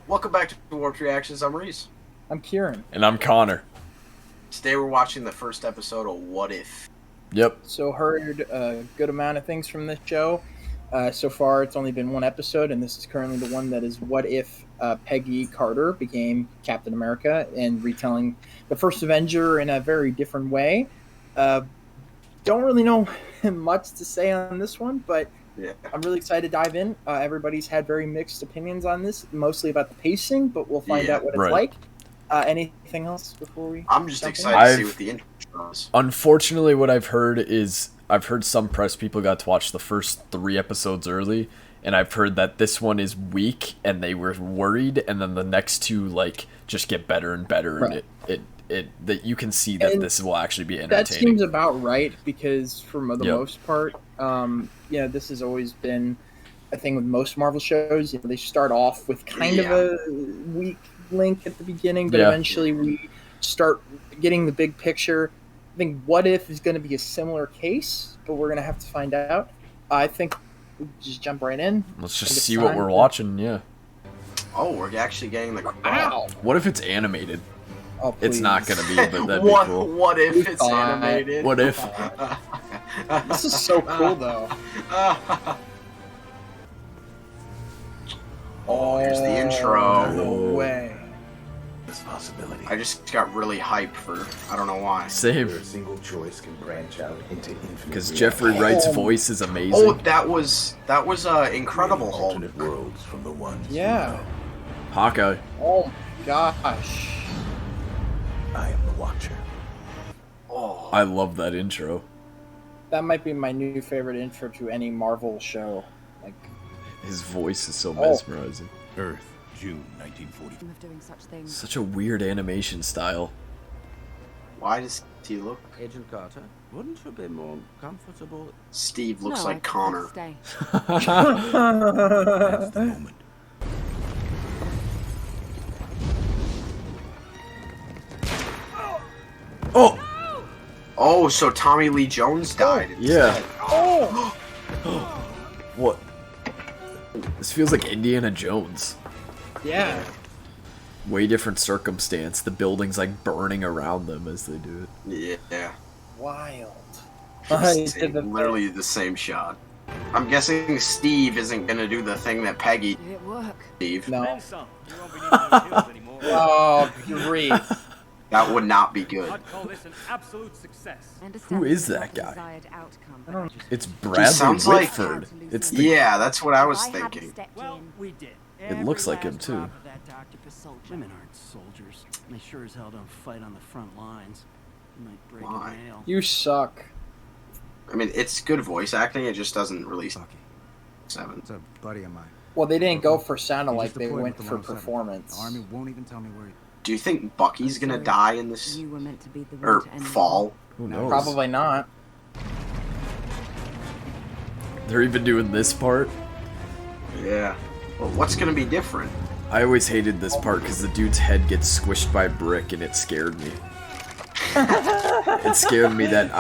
Welcome back to Warped Reactions. I'm Reese. I'm Kieran. And I'm Connor. Today we're watching the first episode of What If. Yep. So heard a good amount of things from this show. So far, it's only been one episode, and this is currently the one that is what if Peggy Carter became Captain America and retelling the first Avenger in a very different way. Don't really know much to say on this one, but Yeah. I'm really excited to dive in. Everybody's had very mixed opinions on this, mostly about the pacing, but we'll find out what it's like. Anything else before we... I'm just excited to see what the intro is. Unfortunately, what I've heard is... I've heard some press people got to watch the first 3 episodes early, and I've heard that this one is weak, and they were worried, and then the next 2, like, just get better and better, Right. and that you can see that this will actually be entertaining. That seems about right, because for the most part, this has always been a thing with most Marvel shows. You know, they start off with kind of a weak link at the beginning, but eventually we start getting the big picture. I think What If is going to be a similar case, but we're going to have to find out. I think we just jump right in. Let's just see what we're watching, Oh, we're actually getting the... Wow. What if it's animated? Oh, It's not going to be, but that'd what, be cool. What if it's animated? What if? This is so cool, though. Oh, here's the intro. No way. This possibility. I just got really hyped for... I don't know why. Same. Where a single choice can branch out into infinite. Because Jeffrey Wright's voice is amazing. Oh, that was Incredible Hulk. Alternate worlds from the ones. Yeah. Hawkeye. Oh my gosh. I am the Watcher. Oh, I love that intro. That might be my new favorite intro to any Marvel show. Like, His voice is so mesmerizing. Earth, June 1940. Of doing such things. Such a weird animation style. why does he look... Agent Carter, wouldn't you be more comfortable? Steve looks No, like I Connor. stay. That's the moment. Oh! Oh, so Tommy Lee Jones died. Yeah. oh! What? This feels like Indiana Jones. Yeah. Way different circumstance. The building's like burning around them as they do it. Yeah. Wild. Literally the same shot. I'm guessing Steve isn't gonna do the thing that Peggy... Did it work? Steve. No. Oh, great. That would not be good. I'd call this an absolute success. Who is that guy? Desired outcome. I don't- It's Bradley sounds like- Whitford. It's the Yeah, that's what I was I hadn't thinking. stepped Well, in. we did. It looks like him, too. Women aren't soldiers. They sure as hell don't fight on the front lines. You might break Why? a nail. You suck. I mean, it's good voice acting, it just doesn't release Bucky. 7. It's a buddy of mine. Well, they didn't go for sound He alike. just They deployed went with the for 107. performance. The Army won't even tell me where he... Do you think Bucky's gonna die in this... You were meant to be the one or to end it. fall? Who knows? Probably not. They're even doing this part. Yeah. Well, what's gonna be different? I always hated this part because the dude's head gets squished by a brick and it scared me. It scared me that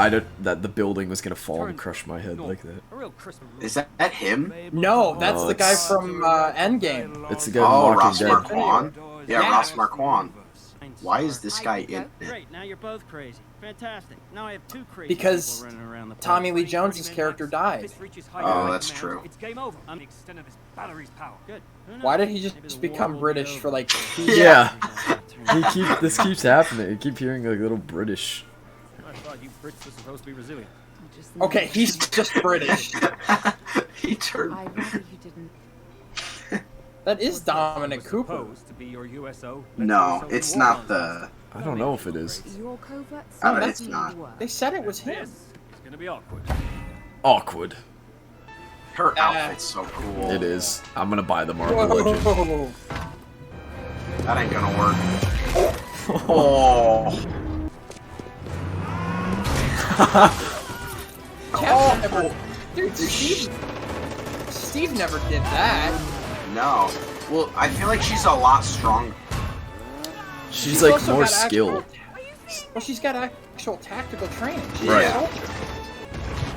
that the building was gonna fall and crush my head like that. A real Christmas Is that him? No, that's No, the guy it's- from Endgame. It's the guy Oh, from Ross Walking Dead. Marquand? Yeah, Yeah. Ross Marquand. Why is this guy in it? Great, now you're both crazy. Fantastic. Now I have 2 crazy Because people running around the Tommy place. Lee Jones's character died. This reaches high Oh, ground, that's man. true. It's game over. I'm the extent of this battery's power. Good. Who knows? Why did he Maybe the just war become will be British over. for like 2 Yeah. years? This keeps happening. I keep hearing like little British. I thought you Brits were supposed to be resilient. Just Okay, he's just British. He turned... I'd rather you didn't. That is Dominic Was Cooper. supposed to be your USO. No, Let's it's do not some the... I don't know if it is. Your covert it's secret not. work. They said it was him. This is gonna be awkward. Awkward. Her outfit's so cool. It is. I'm gonna buy the Marvel Legend. Whoa. That ain't gonna work. Oh. Oh, dude, Steve never did that. No. Well, I feel like she's a lot stronger. She's like also more got actual- skilled. Well, she's got actual tactical training. She's Right. a soldier.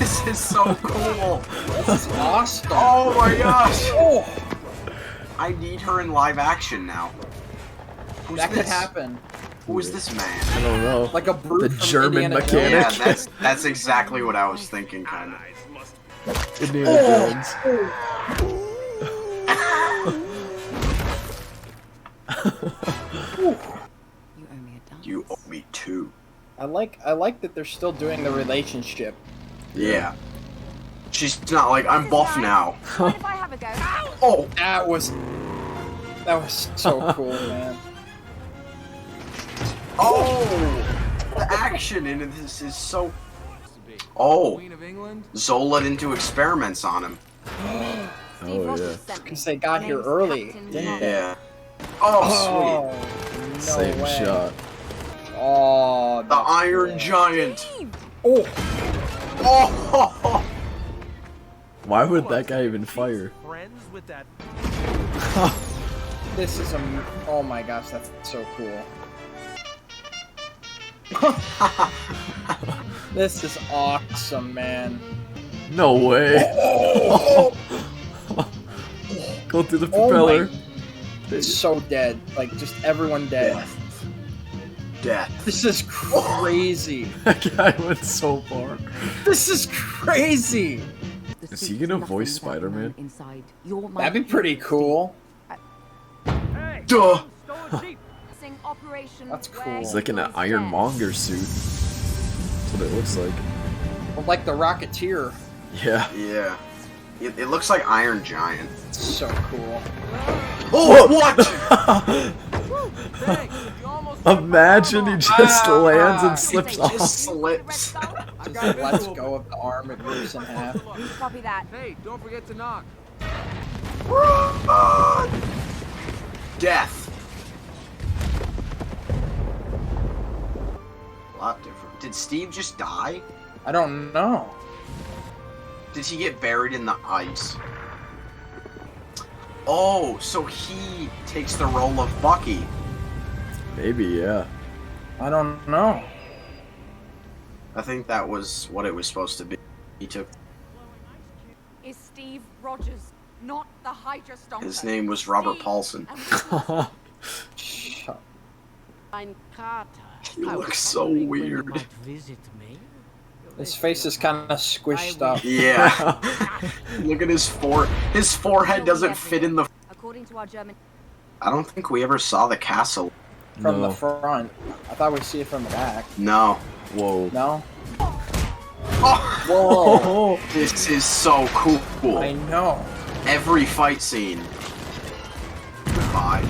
This is so cool. This is awesome. Oh my gosh. Oh, I need her in live action now. Who's that this? could happen. Who is this man? I don't know. Like a brute The from German Indiana mechanic. Yeah, that's exactly what I was thinking, kind of. Indiana Jones. You owe me a dance. You owe me two. I like that they're still doing the relationship. Yeah. She's not like, I'm buff now. Mind if I have a go? Oh! That was so cool, man. Oh! The action in this is so... Oh! Queen of England? Zola into experiments on him. Oh yeah. Because they got here early, didn't they? Yeah. Oh, Oh, no Same way. shot. Oh, sweet. The Iron Giant. Oh, Oh! Why would that guy even fire? Friends with that. this is oh my gosh, that's so cool. This is awesome, man. No way. Go through the propeller. It's so dead. Like, just everyone dead. Death. This is crazy. That guy went so far. This is crazy. Is he gonna voice Spider-Man? Inside. You're my That'd be pretty cool. Hey! Duh! Stole a jeep! Operation. That's cool. Where He's like in an He Was Ironmonger suit. That's what it looks like. Or like the Rocketeer. Yeah. Yeah. It looks like Iron Giant. It's so cool. Oh, what? Thanks. You almost Imagine he just lands and slips Just off. slips. I got Just lets visual. go of the arm and rips in half. dead. Copy that. Hey, don't forget to knock. Death. A lot different. Did Steve just die? I don't know. Did he get buried in the ice? Oh, so he takes the role of Bucky. Maybe, yeah. I don't know. I think that was what it was supposed to be. He took. Is Steve Rogers, not the Hydra Stomper. His name was Robert Steve Paulson. and Shut- I'm Carter. He looks so weird. Visit me. His face is kind of squished up. Yeah. Look at his His forehead doesn't fit in the. According to our German. I don't think we ever saw the castle. From the No. front. I thought we'd see it from the back. No. Whoa. No? Oh, Whoa! this is so cool. I know. Every fight scene. Goodbye.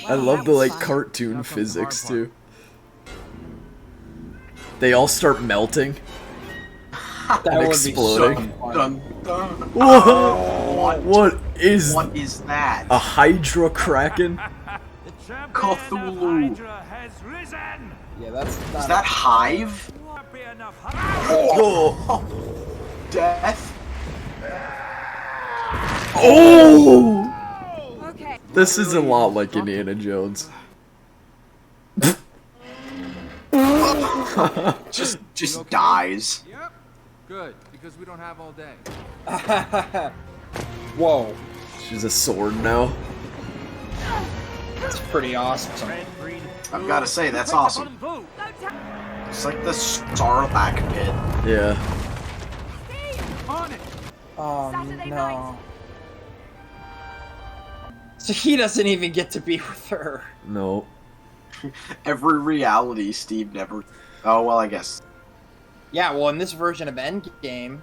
I love the like cartoon physics too. They all start melting. That And would exploding. be so fun. Dun, dun. Whoa! What is What is that? a Hydra Kraken? The champion Cthulhu. of Hydra has risen! Yeah, that's not Is that Hive? Won't be enough. Oh! Death? Oh! Okay. This is a lot like Indiana Jones. Just dies. Yep. Good, because we don't have all day. Whoa. She's a sword now. That's pretty awesome. Red, green, I've got to say, that's red, awesome. blue. It's like the Sarlacc pit. Yeah. On it! Oh Saturday no. night. So he doesn't even get to be with her. No. Every reality, Steve never. Oh, well, I guess. Yeah, well, in this version of Endgame,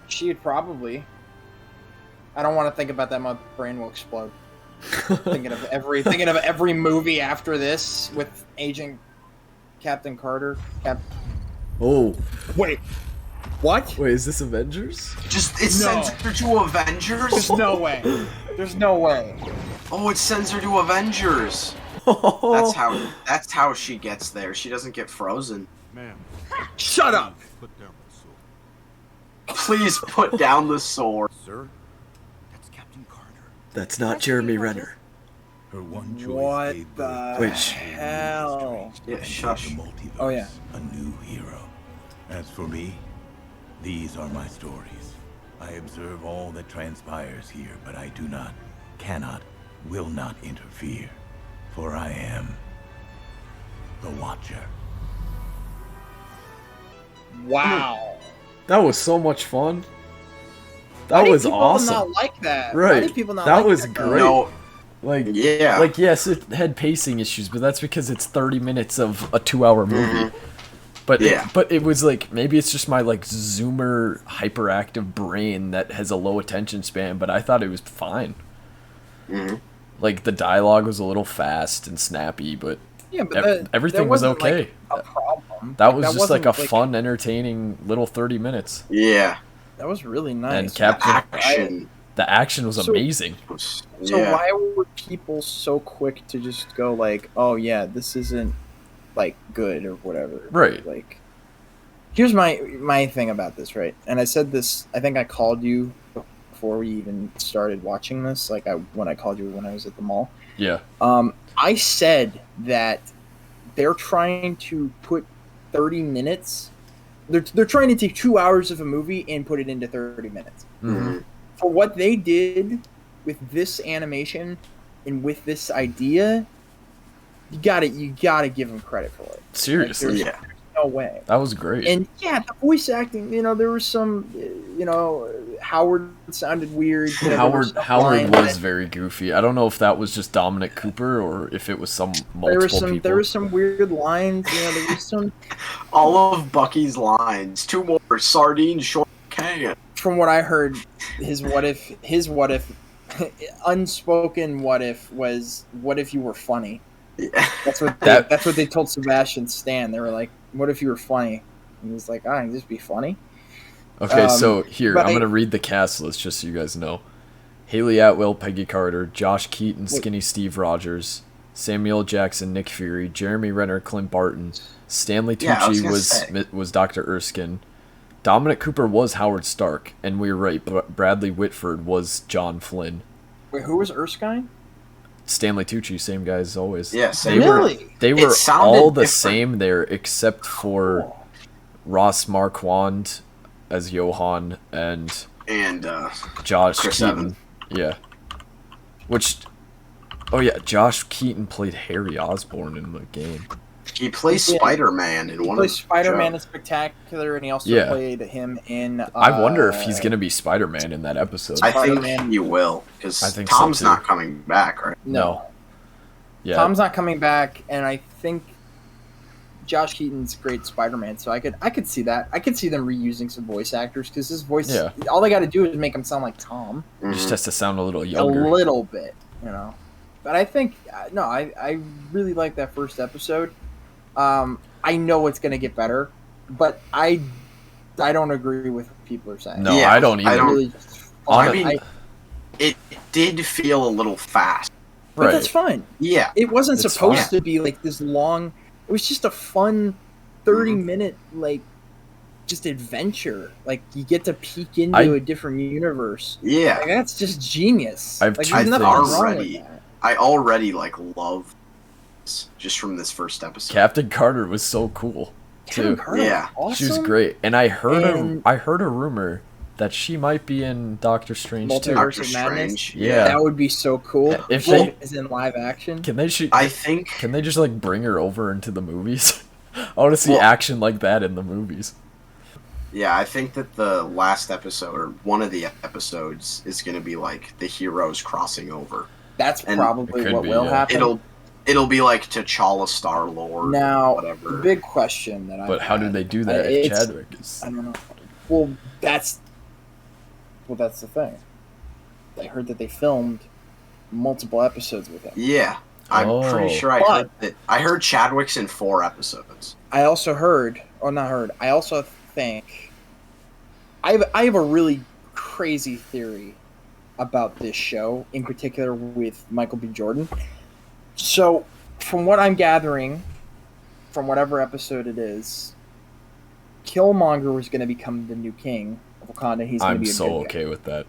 she would probably. I don't want to think about that. My brain will explode. thinking of every movie after this with Agent Captain Carter. Oh. Wait, what? Wait, is this Avengers? Just, it No. sends her to Avengers? There's no way. There's no way. Oh, it sends her to Avengers. That's how she gets there. She doesn't get frozen. Ma'am, Shut up. put down the sword. Please put down the sword. Sir, that's Captain Carter. That's not Jeremy Renner. Her one choice What gave the birth to Wait, a hell? Yeah, and shush. gave the multiverse Oh, yeah. a new hero. As for me, these are my stories. I observe all that transpires here, but I do not, cannot, will not interfere. For I am the Watcher. Wow. That was so much fun. Why That did was people awesome. not like that? Why Right. did people not That like was that? great. No, Like, yeah. like yes, it had pacing issues, but that's because it's 30 minutes of a 2-hour movie. But Yeah. it was like, maybe it's just my like zoomer hyperactive brain that has a low attention span, but I thought it was fine. Like the dialogue was a little fast and snappy, but Yeah, but everything that was wasn't, okay. like, a problem. That was just like wasn't, a fun, entertaining little 30 minutes. Yeah. That was really nice. And The Captain, action. the action was So- amazing. Was, So yeah. why were people so quick to just go like, "Oh yeah, this isn't like good or whatever"? Right. Like, here's my thing about this, right? And I said this. I think I called you before we even started watching this. Like when I called you when I was at the mall. Yeah. I said that they're trying to put 30 minutes. They're trying to take 2 hours of a movie and put it into 30 minutes. Mhm. For what they did with this animation and with this idea, you gotta give them credit for it. Seriously. Yeah. No way. That was great. And yeah, the voice acting, there was some, Howard sounded weird. There was some Howard line was that- very goofy. I don't know if that was just Dominic Cooper or if it was some multiple people. There were some weird lines. There was some. All of Bucky's lines. 2 more sardine short can. From what I heard, his what if, unspoken what if was, what if you were funny? Yeah. That's what they told Sebastian Stan. They were like, "What if you were funny?" And he was like, "I can just be funny." Okay, so here, but I'm going to read the cast list just so you guys know. Haley Atwell, Peggy Carter, Josh Keaton, Skinny Steve Rogers, Samuel Jackson, Nick Fury, Jeremy Renner, Clint Barton, Stanley Yeah, I was Tucci gonna was say. was Dr. Erskine, Dominic Cooper was Howard Stark, and we were right, Bradley Whitford was John Flynn. Wait, who was Erskine? Stanley Tucci, same guy as always. Yeah, same. Really? They were sounded all the different. same there, except for Cool. Ross Marquand as Johan and And Josh Chris Keaton. Evans. Yeah. Josh Keaton played Harry Osborn in the game. he plays Yeah. Spider-Man in He one plays of the Spider-Man in shows. Spectacular, and he also Yeah. played him in. I wonder if he's gonna be Spider-Man in that episode. I think Spider-Man. he will, because I think so, Tom's too. not coming back, right? No, Yeah. Tom's not coming back, and I think Josh Keaton's great Spider-Man. So I could see that. I could see them reusing some voice actors because his voice. Yeah. All they got to do is make him sound like Tom Just has to sound a little a younger. little bit, But I think no, I really like that first episode. I know it's gonna get better, but I don't agree with what people are saying. No, Yeah, I don't I either. don't- Really, I mean, it did feel a little fast. but Right. that's fine. Yeah. It wasn't It's supposed fine. to be like this long. It was just a fun 30-minute just adventure. Like you get to peek into a different universe. Yeah. Like, that's just genius. I have Like, two there's nothing things. wrong with Already. that. I already love this just from this first episode. Captain Carter was so cool Kevin too. Carter was Yeah. awesome. She was great, and I heard And- I heard a rumor that she might be in Doctor Strange too. Multiverse Doctor of Madness. Strange. Yeah. That would be so cool. If Well, they- is in live action. Can they I think Can they just like bring her over into the movies? I want to see Well- action like that in the movies. I think that the last episode or one of the episodes is going to be like the heroes crossing over. That's And- probably It could what be, will yeah. happen. It'll be like T'Challa, Star Lord, Now, whatever. the big question that I But how do they do that if Chadwick is? I don't know. Well, that's the thing. I heard that they filmed multiple episodes with him. Yeah, I'm pretty sure I But- heard that. I heard Chadwick's in 4 episodes. I also heard, or not heard. I also think I have a really crazy theory about this show, in particular with Michael B. Jordan. So, from what I'm gathering, from whatever episode it is, Killmonger was going to become the new king of Wakanda. He's going to I'm be a so good guy. okay with that.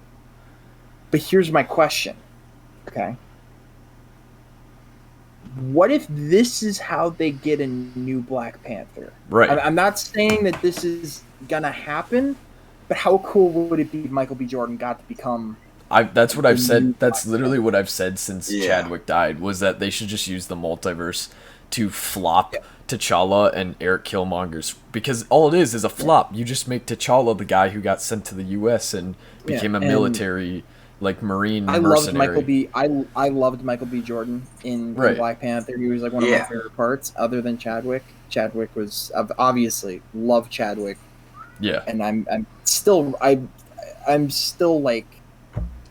But here's my question. Okay. what if this is how they get a new Black Panther? Right. I'm not saying that this is gonna happen, but how cool would it be if Michael B. Jordan got to become? That's what I've said. That's Black literally Panther? what I've said since Chadwick died, was that they should just use the multiverse to flop T'Challa and Eric Killmonger's, because all it is a flop. You just make T'Challa the guy who got sent to the U.S. and became a military, like, Marine mercenary. I loved Michael B. Jordan in Black Panther. He was like one of my favorite parts, other than Chadwick. Chadwick was obviously love Chadwick. Yeah, and I'm still like,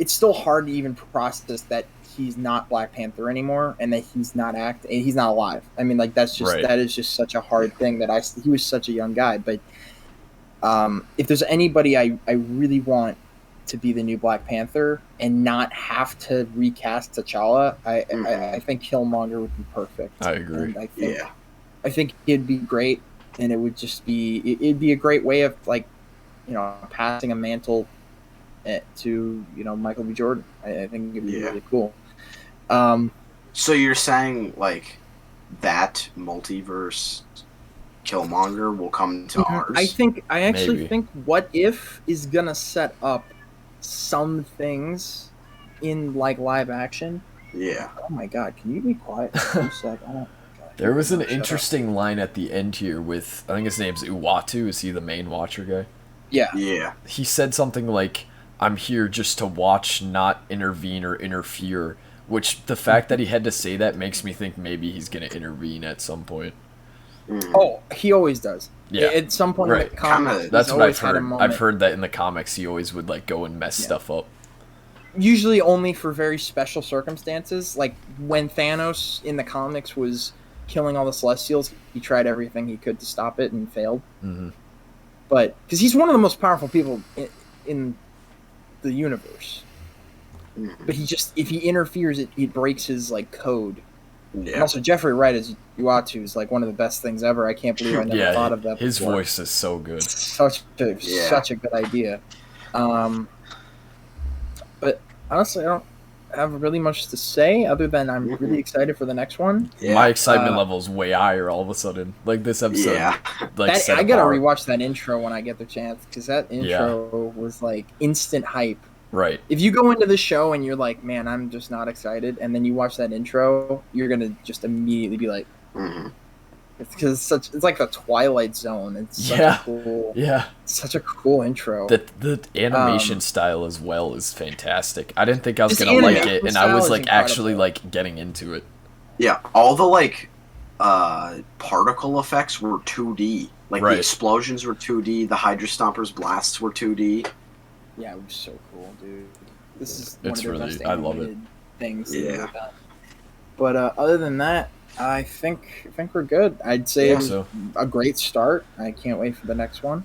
it's still hard to even process that he's not Black Panther anymore and that he's not he's not alive. I mean, like, that is just such a hard thing that he was such a young guy. But if there's anybody I really want to be the new Black Panther and not have to recast T'Challa, I think Killmonger would be perfect. I agree. And I think it'd be great, and it would just be it'd be a great way of, like, you know, passing a mantle to, you know, Michael B. Jordan. I think it'd be really cool. So you're saying, like, that multiverse Killmonger will come to ours? I actually think What If is gonna set up some things in, like, live action. Yeah. Oh my god, can you be quiet for a sec? There was an interesting line at the end here with, I think his name's Uatu. Is he the main Watcher guy? Yeah. Yeah. He said something like, "I'm here just to watch, not intervene or interfere," which the fact that he had to say that makes me think maybe he's going to intervene at some point. Oh, he always does. Yeah. At some point in the comics, that's what I've heard. I've heard that in the comics he always would, like, go and mess stuff up. Usually only for very special circumstances. Like when Thanos in the comics was killing all the Celestials, he tried everything he could to stop it and failed. Mm-hmm. But because he's one of the most powerful people in the universe, but if he interferes, it breaks his, like, code. Yeah. And also Jeffrey Wright as Uatu is, like, one of the best things ever. I can't believe I never thought of that. His before. voice is so good. Such a good idea. But honestly, I don't have really much to say other than I'm really excited for the next one. Yeah. My excitement level is way higher all of a sudden. Like, this episode. Yeah. Like, I gotta rewatch that intro when I get the chance, because that intro was, like, instant hype. Right. If you go into the show and you're like, man, I'm just not excited, and then you watch that intro, you're gonna just immediately be like, it's because it's like the Twilight Zone. It's such a cool, such a cool intro. The animation style as well is fantastic. I didn't think I was gonna like it, and I was, like, actually, like, getting into it. Yeah, all the, like, particle effects were 2D. Like, the explosions were 2D. The Hydra Stompers blasts were 2D. Yeah, it was so cool, dude. This is it's one of the really, best I love it. Things. Yeah. But other than that, I think we're good. I'd say it was a great start. I can't wait for the next one.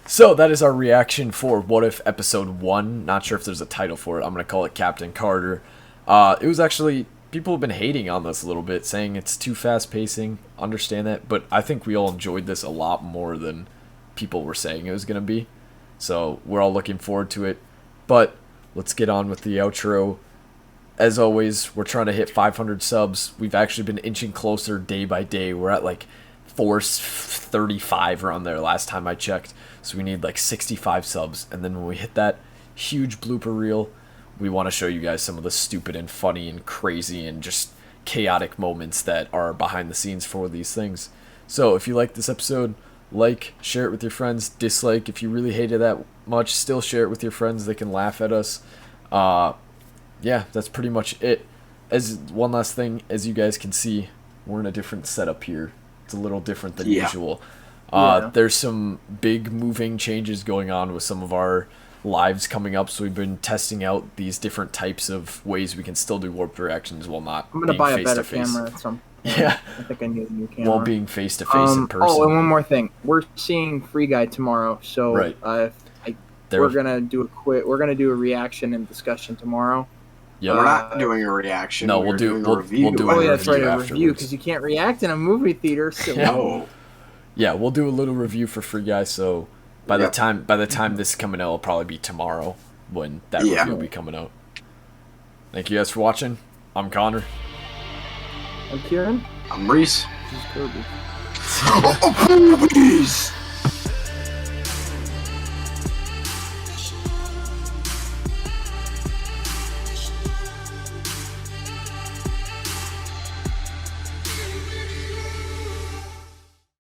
So that is our reaction for What If Episode 1. Not sure if there's a title for it. I'm going to call it Captain Carter. It was actually, people have been hating on this a little bit, saying it's too fast pacing. Understand that. But I think we all enjoyed this a lot more than people were saying it was going to be. So we're all looking forward to it. But let's get on with the outro. As always, we're trying to hit 500 subs. We've actually been inching closer day by day. We're at, like, 435 around there last time I checked. So we need, like, 65 subs. And then when we hit that huge blooper reel, we want to show you guys some of the stupid and funny and crazy and just chaotic moments that are behind the scenes for these things. So if you like this episode, like, share it with your friends. Dislike, if you really hated that much, still share it with your friends. They can laugh at us. Yeah, that's pretty much it. As one last thing, as you guys can see, we're in a different setup here. It's a little different than usual. There's some big moving changes going on with some of our lives coming up, so we've been testing out these different types of ways we can still do warped reactions while not I'm gonna being buy a face-to-face. better camera at some point. Yeah. I think I need a new camera. While being face-to-face in person. Oh, and one more thing. We're seeing Free Guy tomorrow, so we're gonna do a reaction and discussion tomorrow. Yeah, we're not doing a reaction. No, we'll do a review. That's right, a review, because you can't react in a movie theater. So no. Yeah, we'll do a little review for Free Guy. So by the time this is coming out, it'll probably be tomorrow when that review will be coming out. Thank you guys for watching. I'm Connor. I'm Kieran. I'm Reese. This is Kirby. Boobies!